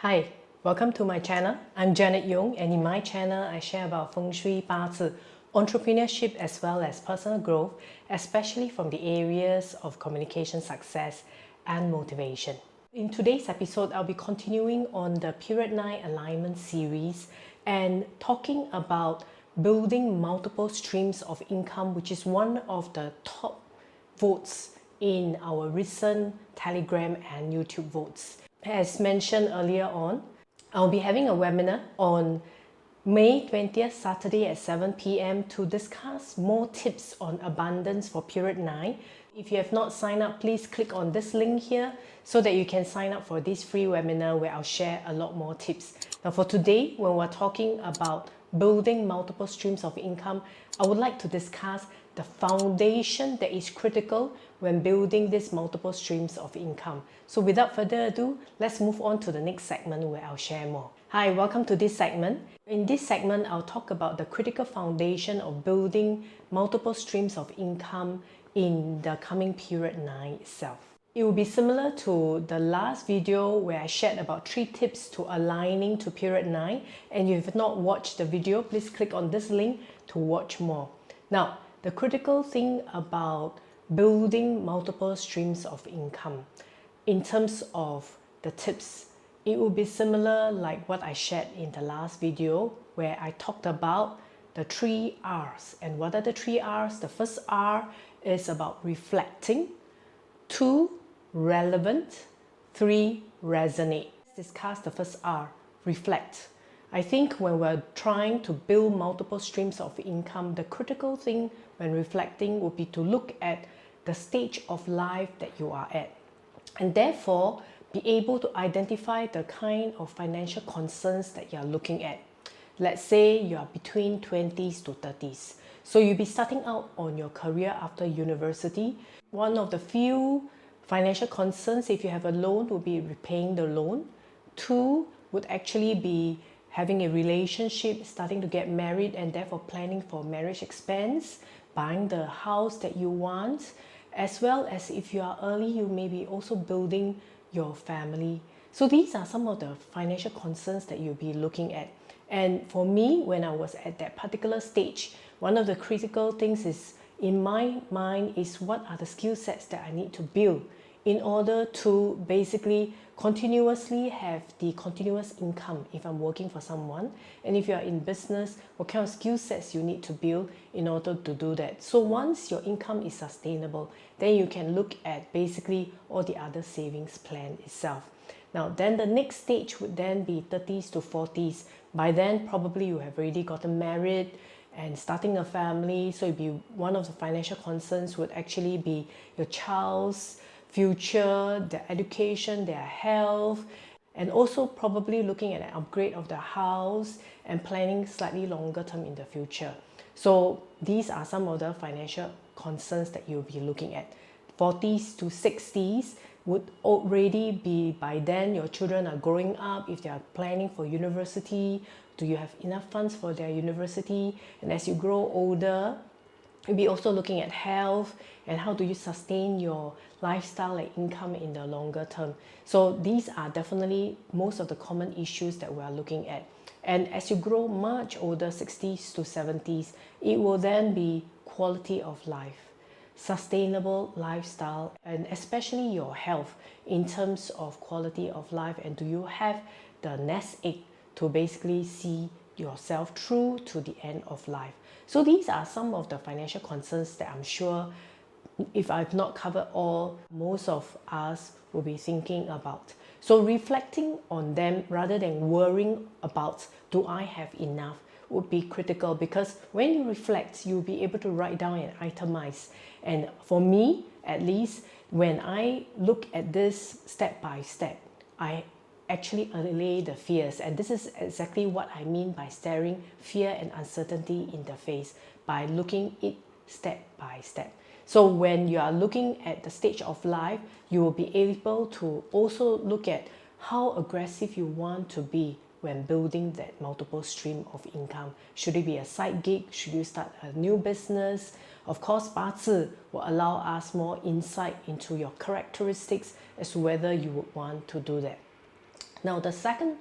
Hi, welcome to my channel. I'm Janet Yong, and in my channel I share about Feng Shui, Bazi, entrepreneurship as well as personal growth, especially from the areas of communication success and motivation. In today's episode, I'll be continuing on the Period 9 Alignment series and talking about building multiple streams of income, which is one of the top votes in our recent Telegram and YouTube votes. As mentioned earlier on, I'll be having a webinar on May 20th, Saturday at 7 p.m. to discuss more tips on abundance for Period 9. If you have not signed up, please click on this link here so that you can sign up for this free webinar where I'll share a lot more tips. Now for today, when we're talking about building multiple streams of income, I would like to discuss the foundation that is critical when building these multiple streams of income. So without further ado, let's move on to the next segment where I'll share more. Hi, welcome to this segment. In this segment, I'll talk about the critical foundation of building multiple streams of income in the coming Period 9 itself. It will be similar to the last video where I shared about 3 tips to aligning to Period 9, and if you have not watched the video, please click on this link to watch more. Now, the critical thing about building multiple streams of income in terms of the tips, it will be similar like what I shared in the last video where I talked about the 3 R's. And what are the 3 R's? The first R is about reflecting, 2, relevant, 3, resonate. Let's discuss the first R, reflect. I think when we're trying to build multiple streams of income, the critical thing when reflecting would be to look at the stage of life that you are at, and therefore be able to identify the kind of financial concerns that you're looking at. Let's say you are between 20s to 30s. So you'll be starting out on your career after university. One of the few financial concerns, if you have a loan, would be repaying the loan. 2 would actually be having a relationship, starting to get married, and therefore planning for marriage expense, buying the house that you want, as well as if you are early, you may be also building your family. So these are some of the financial concerns that you'll be looking at. And for me, when I was at that particular stage, one of the critical things is in my mind is what are the skill sets that I need to build in order to basically continuously have the continuous income if I'm working for someone. And if you're in business, what kind of skill sets you need to build in order to do that. So once your income is sustainable, then you can look at basically all the other savings plan itself. Now then the next stage would then be 30s to 40s. By then probably you have already gotten married and starting a family. So it'd be one of the financial concerns would actually be your child's future, their education, their health, and also probably looking at an upgrade of the house and planning slightly longer term in the future. So these are some of the financial concerns that you'll be looking at. 40s to 60s would already be, by then your children are growing up. If they are planning for university, do you have enough funds for their university? And as you grow older, you'll be also looking at health and how do you sustain your lifestyle and income in the longer term. So these are definitely most of the common issues that we are looking at. And as you grow much older, 60s to 70s, it will then be quality of life, sustainable lifestyle, and especially your health in terms of quality of life. And do you have the nest egg to basically see yourself through to the end of life? So these are some of the financial concerns that I'm sure if I've not covered all, most of us will be thinking about. So reflecting on them rather than worrying about do I have enough would be critical, because when you reflect, you'll be able to write down and itemize. And for me, at least, when I look at this step by step, I actually allay the fears. And this is exactly what I mean by staring fear and uncertainty in the face, by looking it step by step. So when you are looking at the stage of life, you will be able to also look at how aggressive you want to be when building that multiple stream of income. Should it be a side gig? Should you start a new business? Of course, Bazi will allow us more insight into your characteristics as to whether you would want to do that. Now, the second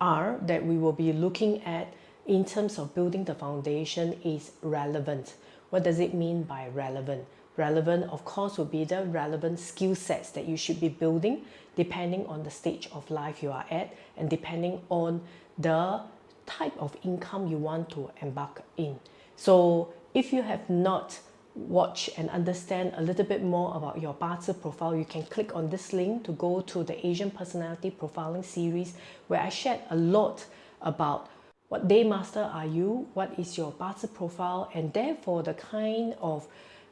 R that we will be looking at in terms of building the foundation is relevant. What does it mean by relevant? Relevant, of course, will be the relevant skill sets that you should be building depending on the stage of life you are at and depending on the type of income you want to embark in. So if you have not watched and understand a little bit more about your Bazi profile, you can click on this link to go to the Asian Personality Profiling series, where I shared a lot about what day master are you, what is your Bazi profile, and therefore the kind of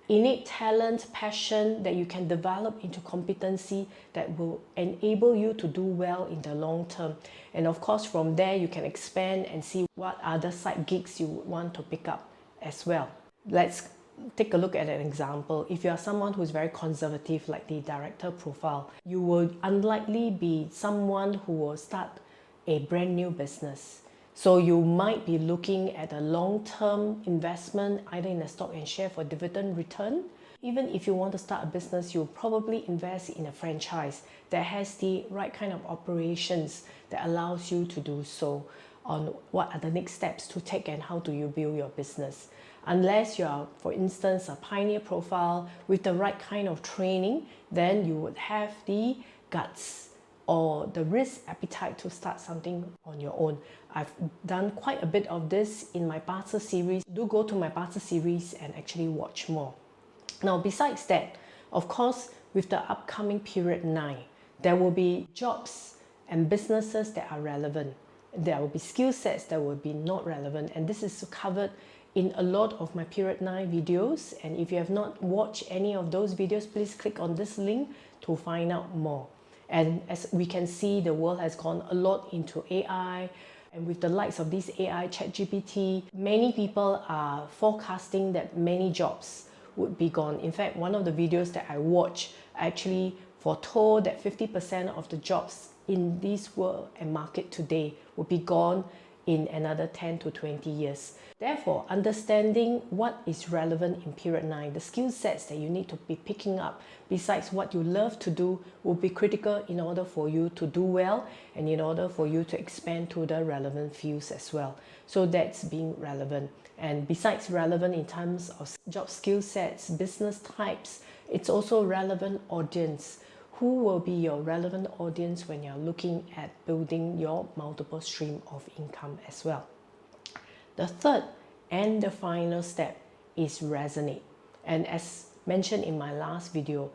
innate talent, passion that you can develop into competency that will enable you to do well in the long term. And of course, from there you can expand and see what other side gigs you would want to pick up as well. Let's take a look at an example. If you are someone who is very conservative, like the director profile, you will unlikely be someone who will start a brand new business. So you might be looking at a long-term investment, either in a stock and share for dividend return. Even if you want to start a business, you'll probably invest in a franchise that has the right kind of operations that allows you to do so, on what are the next steps to take and how do you build your business. Unless you are, for instance, a pioneer profile with the right kind of training, then you would have the guts or the risk appetite to start something on your own. I've done quite a bit of this in my Bazi series. Do go to my Bazi series and actually watch more. Now, besides that, of course, with the upcoming period 9, there will be jobs and businesses that are relevant. There will be skill sets that will be not relevant, and this is covered in a lot of my period 9 videos. And if you have not watched any of those videos, please click on this link to find out more. And as we can see, the world has gone a lot into AI, and with the likes of this AI, ChatGPT, many people are forecasting that many jobs would be gone. In fact, one of the videos that I watched actually foretold that 50% of the jobs in this world and market today will be gone in another 10 to 20 years. Therefore, understanding what is relevant in period 9, the skill sets that you need to be picking up besides what you love to do, will be critical in order for you to do well and in order for you to expand to the relevant fields as well. So that's being relevant. And besides relevant in terms of job skill sets, business types, it's also relevant audience. Who will be your relevant audience when you're looking at building your multiple stream of income as well? The third and the final step is resonate. And as mentioned in my last video,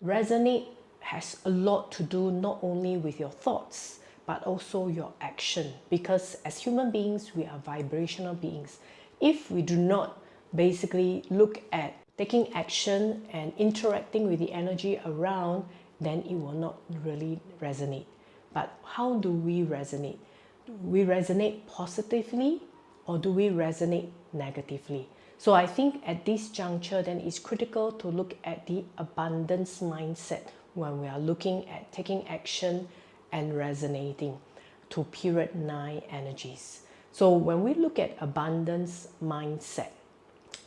resonate has a lot to do not only with your thoughts, but also your action. Because as human beings, we are vibrational beings. If we do not basically look at taking action and interacting with the energy around, then it will not really resonate. But how do we resonate? Do we resonate positively or do we resonate negatively? So I think at this juncture, then it's critical to look at the abundance mindset when we are looking at taking action and resonating to period 9 energies. So when we look at abundance mindset,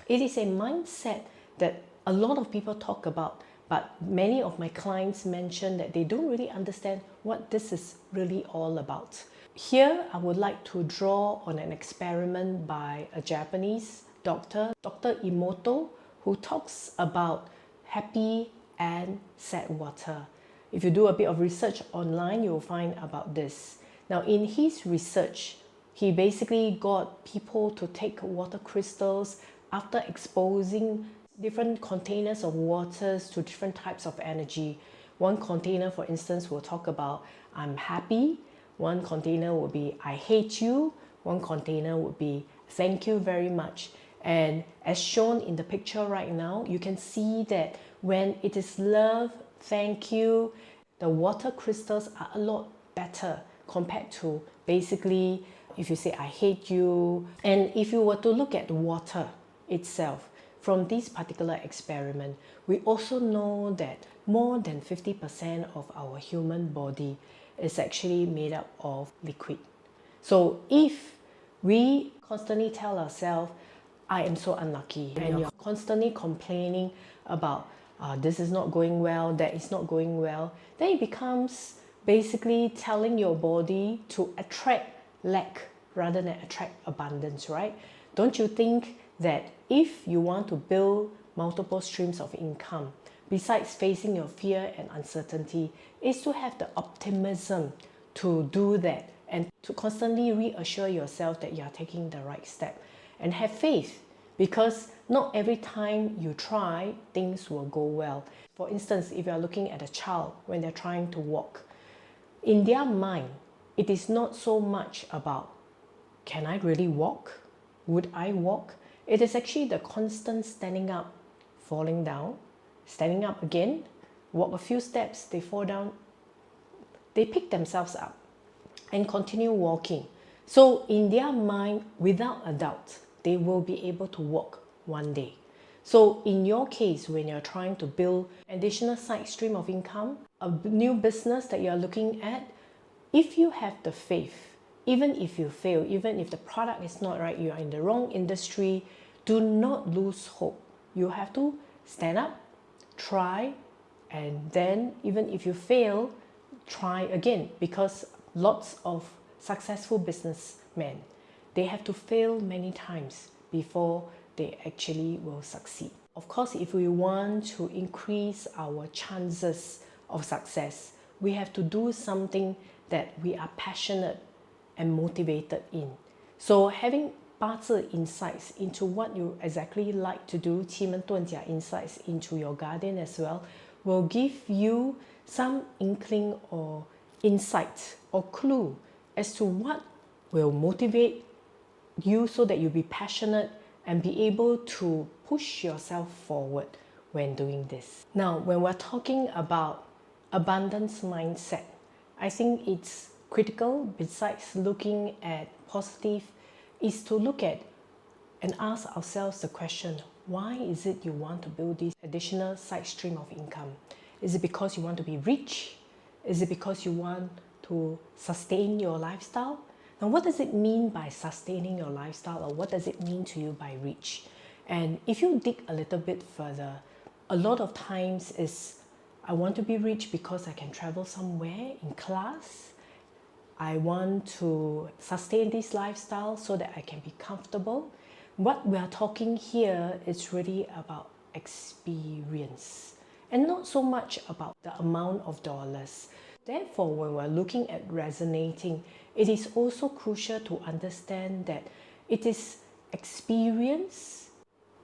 it is a mindset that a lot of people talk about, but many of my clients mention that they don't really understand what this is really all about. Here, I would like to draw on an experiment by a Japanese doctor, Dr. Emoto, who talks about happy and sad water. If you do a bit of research online, you'll find about this. Now, in his research, he basically got people to take water crystals after exposing different containers of waters to different types of energy. One container, for instance, will talk about I'm happy. One container will be I hate you. One container would be thank you very much. And as shown in the picture right now, you can see that when it is love, thank you, the water crystals are a lot better compared to basically if you say I hate you. And if you were to look at water itself, from this particular experiment, we also know that more than 50% of our human body is actually made up of liquid. So if we constantly tell ourselves, I am so unlucky, and you're constantly complaining about this is not going well, that is not going well, then it becomes basically telling your body to attract lack rather than attract abundance, right? Don't you think that if you want to build multiple streams of income, besides facing your fear and uncertainty, is to have the optimism to do that and to constantly reassure yourself that you are taking the right step, and have faith, because not every time you try, things will go well. For instance, if you are looking at a child when they're trying to walk, in their mind, it is not so much about, can I really walk? Would I walk? It is actually the constant standing up, falling down, standing up again, walk a few steps, they fall down, they pick themselves up and continue walking. So in their mind, without a doubt, they will be able to walk one day. So in your case, when you're trying to build additional side stream of income, a new business that you're looking at, if you have the faith, even if you fail, even if the product is not right, you are in the wrong industry, do not lose hope. You have to stand up, try, and then even if you fail, try again, because lots of successful businessmen, they have to fail many times before they actually will succeed. Of course, if we want to increase our chances of success, we have to do something that we are passionate and motivated in. So having 八字 insights into what you exactly like to do, 奇门遁甲 insights into your guardian as well, will give you some inkling or insight or clue as to what will motivate you so that you'll be passionate and be able to push yourself forward when doing this. Now, when we're talking about abundance mindset, I think it's critical, besides looking at positive, is to look at and ask ourselves the question, why is it you want to build this additional side stream of income? Is it because you want to be rich? Is it because you want to sustain your lifestyle? Now, what does it mean by sustaining your lifestyle, or what does it mean to you by rich? And if you dig a little bit further, a lot of times is, I want to be rich because I can travel somewhere in class. I want to sustain this lifestyle so that I can be comfortable. What we are talking here is really about experience and not so much about the amount of dollars. Therefore, when we're looking at resonating, it is also crucial to understand that it is experience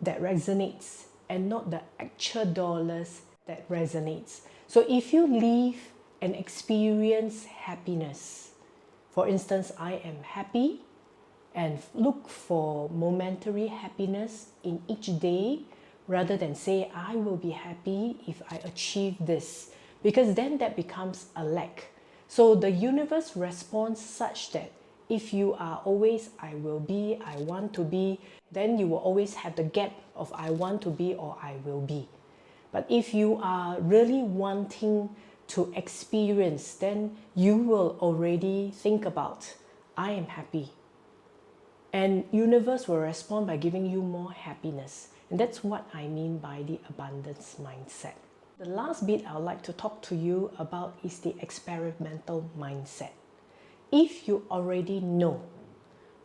that resonates and not the actual dollars that resonates. So if you live and experience happiness, for instance, I am happy, and look for momentary happiness in each day, rather than say, I will be happy if I achieve this, because then that becomes a lack. So the universe responds such that if you are always, I will be, I want to be, then you will always have the gap of I want to be or I will be. But if you are really wanting to experience, then you will already think about, I am happy. And universe will respond by giving you more happiness. And that's what I mean by the abundance mindset. The last bit I'd like to talk to you about is the experimental mindset. If you already know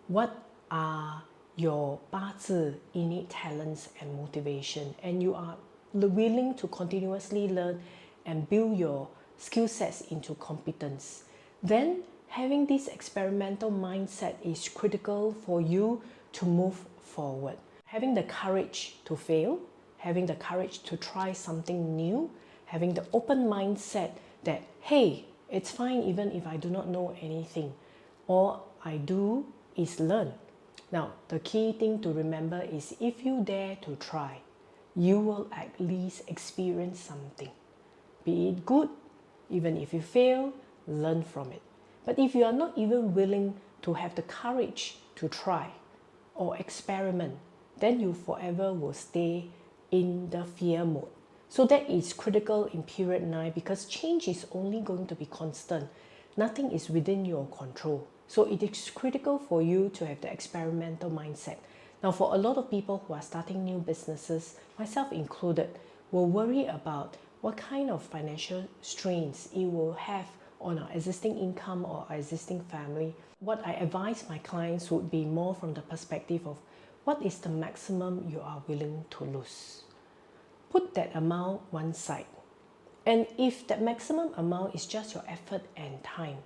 what are your 八字 innate talents and motivation, and you are willing to continuously learn and build your skill sets into competence, then having this experimental mindset is critical for you to move forward. Having the courage to fail, having the courage to try something new, having the open mindset that, hey, it's fine even if I do not know anything. All I do is learn. Now, the key thing to remember is if you dare to try, you will at least experience something. Be it good, even if you fail, learn from it. But if you are not even willing to have the courage to try or experiment, then you forever will stay in the fear mode. So that is critical in period 9, because change is only going to be constant. Nothing is within your control. So it is critical for you to have the experimental mindset. Now, for a lot of people who are starting new businesses, myself included, will worry about what kind of financial strains it will have on our existing income or our existing family. What I advise my clients would be more from the perspective of what is the maximum you are willing to lose. Put that amount one side. And if that maximum amount is just your effort and time,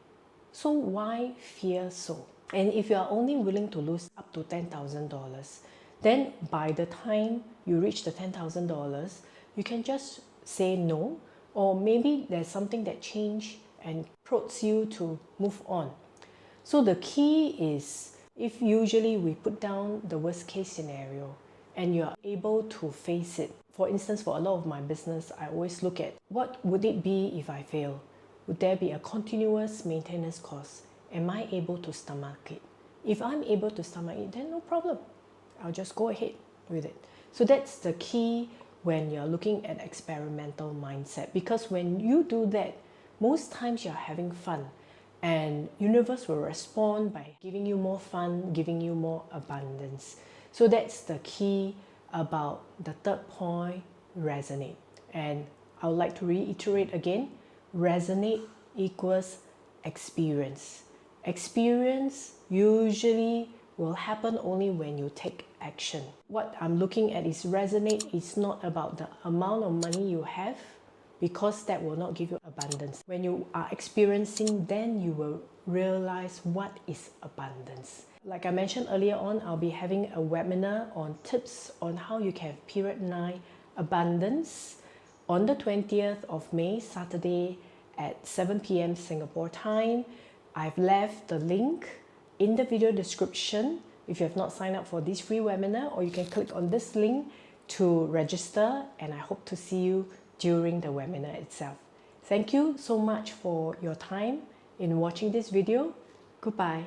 so why fear so? And if you are only willing to lose up to $10,000, then by the time you reach the $10,000, you can just say no, or maybe there's something that changed and prompts you to move on. So the key is, if usually we put down the worst case scenario and you're able to face it. For instance, for a lot of my business, I always look at what would it be if I fail? Would there be a continuous maintenance cost? Am I able to stomach it? If I'm able to stomach it, then no problem. I'll just go ahead with it. So that's the key when you're looking at experimental mindset, because when you do that, most times you're having fun and universe will respond by giving you more fun, giving you more abundance. So that's the key about the third point, resonate. And I would like to reiterate again, resonate equals experience. Experience usually will happen only when you take action. What I'm looking at is resonate is not about the amount of money you have, because that will not give you abundance. When you are experiencing, then you will realize what is abundance. Like I mentioned earlier on, I'll be having a webinar on tips on how you can have period 9 abundance on the 20th of May, Saturday at 7 p.m. Singapore time. I've left the link in the video description if you have not signed up for this free webinar, or you can click on this link to register, and I hope to see you during the webinar itself. Thank you so much for your time in watching this video. Goodbye.